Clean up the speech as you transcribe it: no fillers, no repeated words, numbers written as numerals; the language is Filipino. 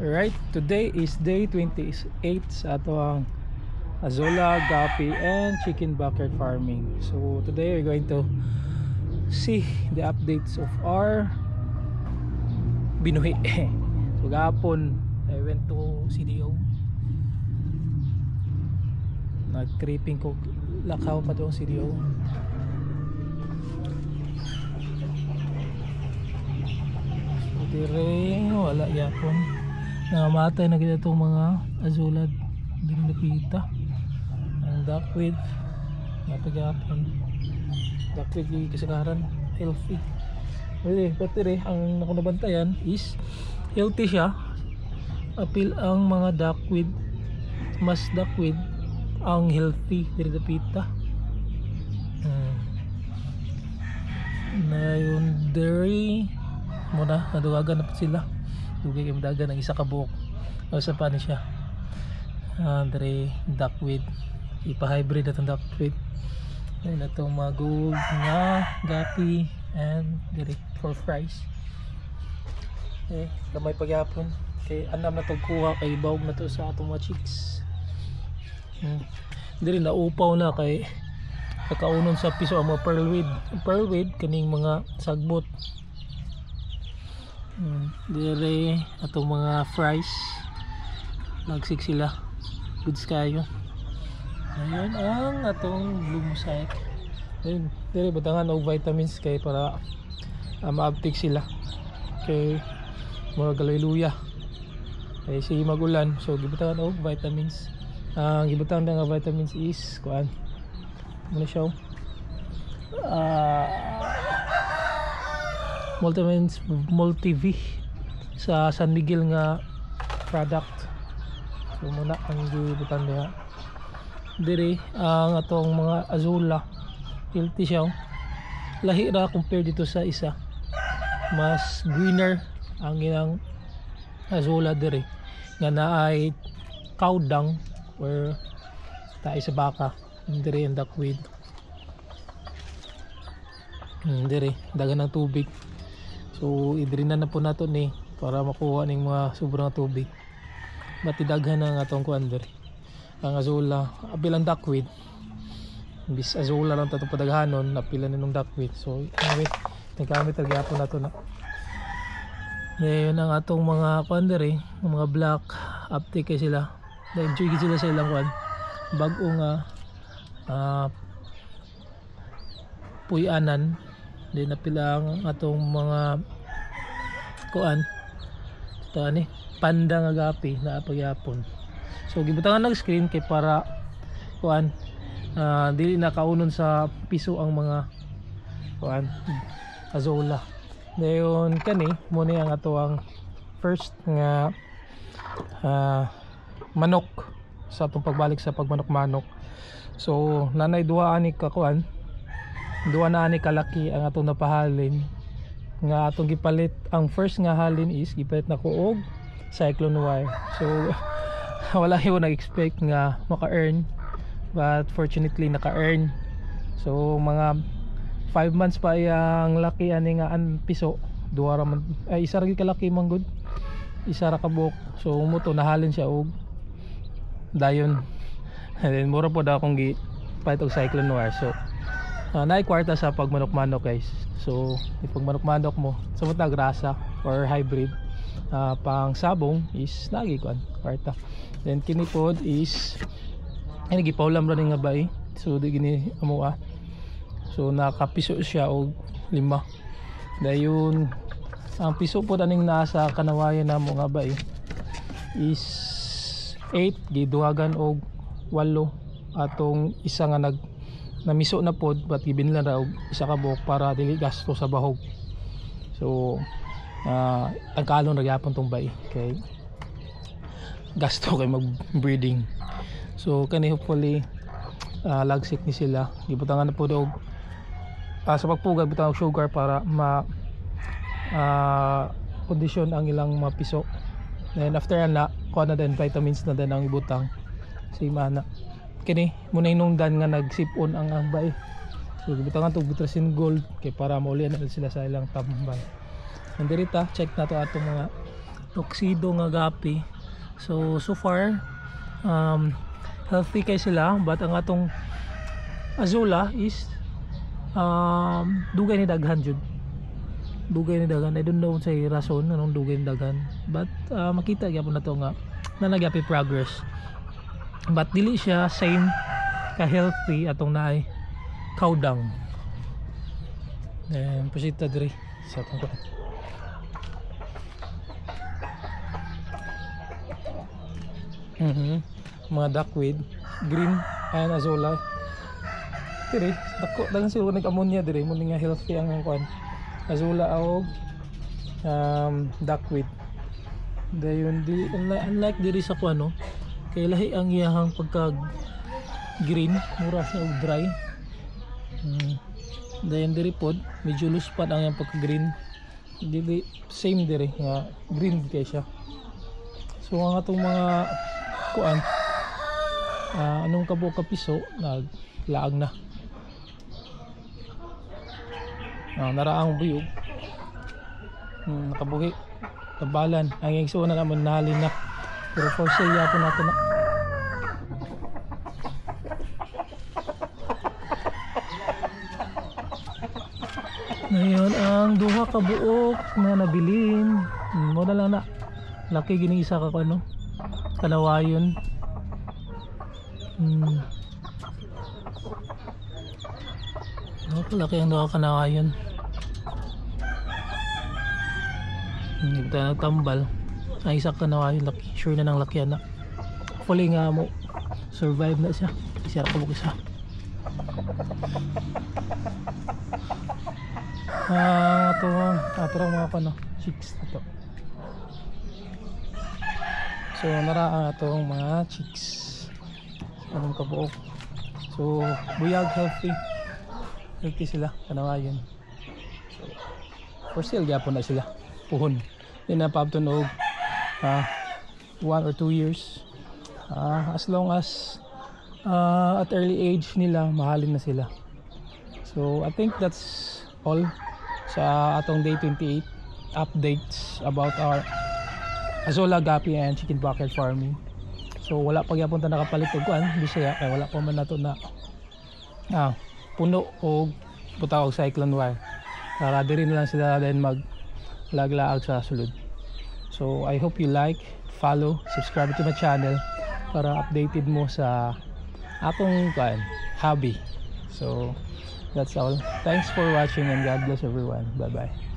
Alright, today is day 28 sa ato ang Azolla, Gapi, and chicken backyard farming. So today we're going to see the updates of our binuhi. So gapon I went to CDO. Nag-creeping ko lakaw pa doon CDO. So dire wala yapon. Namatay na gina itong mga Azolla din napita. Ang duckweed napagapon. Duckweed yung kasagaran healthy. Pwede, pati ang nakunabantayan is healthy siya. Apil ang mga duckweed, mas duckweed ang healthy din napita. Na yun dairy muna, naduwagan na pa sila. Dugay kayo madagan ng isa ka buok o sa pa ni siya dre duckweed, ipa-hybrid na itong duckweed. Then itong mga gold nga gapi and dre for fries. Okay, gamay pagyapon kay anam na itong kuha kay bawag na to sa atong mga chicks. Dre naupaw na kay kakaunon sa piso ang mga pearlweed kaning mga sagbot. Dire atong mga fries lagsik sila goods kayo. Ayun ang atong blue mosaic. Ayun dire batangan og vitamins kay para maabtik sila kay murag haleluya kay si magulan. So gibutangan og vitamins. Ang gibutangan nga vitamins is kuan muna siya multi-V sa San Miguel nga product. So muna ang gibutan niya dire ang atong mga Azolla healthy siya. Lahi ra compare dito sa isa, mas greener ang ilang Azolla dire nga naay cow dung or tayo sa baka. Dire ang duckweed dire dagan ng tubig. So idrinan na po nato ni para makuha ning mga sobrang tubig. Matidaghan ang atong kuan dire. Ang Azolla, apilang duckweed. Bis Azolla lang tatong padaghanon, napila na nung duckweed. So anyway, nagkamit gyapon nato na. Ngayon ang atong mga kuan dire, mga black uptake kay sila. Na-enjoy sila sa ilang kuan. Bag-o nga puyanan. Di napila ang atong mga kuan ito ani panda nga gapi na pagyapon. So gibutangan nag screen kay para kuan dili na kaunon sa piso ang mga kuan Azolla. Dayon kani mo ni ang ato ang first nga manok sa atong pagbalik sa pagmanok-manok. So nanay duha ani ka kuan, duha na ani kalaki ang atong napahalin nga atong gipalit. Ang first nga halin is gipalit na ko og cyclone wire. So wala ko nag-expect nga maka-earn, but fortunately naka-earn. So mga 5 months pa ang laki ani nga an piso. Duha ra man ay isa ra gid kalaki man gud, isa ra ka buok. So muto nahalin siya og dayon. And then mura po daw akong gipalit og cyclone wire. So naay kwarta sa pagmanok-manok guys. So pag manok-manok mo samot na grasa or hybrid, pang sabong is nagi kuan kwarta. Then kini pod is ay gipaulam ra ni nga bay. So di gini amoa. So nakapiso siya og 5. Dayon ang piso pod aning nasa kanawayan namo nga bay is 8 giduhagan og 8 atong isa nga namiso na pod, but gibinlan ra og isa ka buok para dili gasto sa bahog. So tagkalon ra gyapon tong bay kay gasto kay mag breeding. So kani hopefully lagsik ni sila. Gibutangan na pod og sa pagpugad butang og sugar para ma kondisyon ang ilang mga piso. Then after na kuha na din vitamins na din ang ibutang si mana. Kini muna inungdan nga nagsipon ang ambay. So gibutangan to Butrasin Gold kay para maulian na sila sa ilang tambay. Nandirita check na to atong mga tuxedo nga gapi. So far healthy kay sila, but ang atong Azula is dugay ni daghan jud. Dugay ni daghan. I don't know sa rason anong dugay ni daghan, but makita gyapon na to nga na nagyapi progress, but dili siya same ka healthy atong naay kaudang. And pasita diri sa atong mga duckweed, green and Azula. Diri dako dagan sila nag-ammonia diri mo nga healthy ang kuan Azula o duckweed. Dayon di unlike diri sa kuan no, kay lahi ang iyahang pagka green, mura siya og dry. Dayon diri pod medyo loose pa ang iyang pagka green, dili same diri nga green kay siya. So ang atong mga kuan anong kabuok ka piso naglaag na. Naraang buyog nakabuhi tabalan ang igsuon na naman nahalin na, pero for sale yapon nato na. Ngayon ang duha ka buok na nabilin mo na lang na laki gini isa ka ano kanawayon. Laki ang duha ka kanawayon. Hindi tayo nagtambal. Ang isa ka nawayon laki, sure na ng laki na. Hopefully nga mo survive na siya. Isira ka bukas ha. Ito mga pano chicks ito. So naraan itong mga chicks anong kabuok. So buyag, healthy sila kanawayon. So for sale gyapon na sila puhon. Di na paabtunog 1 or 2 years, as long as at early age nila mahalin na sila. So I think that's all sa atong day 28 updates about our Azula gapi and chicken bucket farming. So wala pa gyapon ta nakapalit og kuan Bisaya kay wala pa man nato na puno og butawag cyclone wire para diri na lang sila din mag laglaag sa sulod. So I hope you like, follow, subscribe to my channel para updated mo sa atong hobby. So that's all. Thanks for watching and God bless everyone. Bye bye.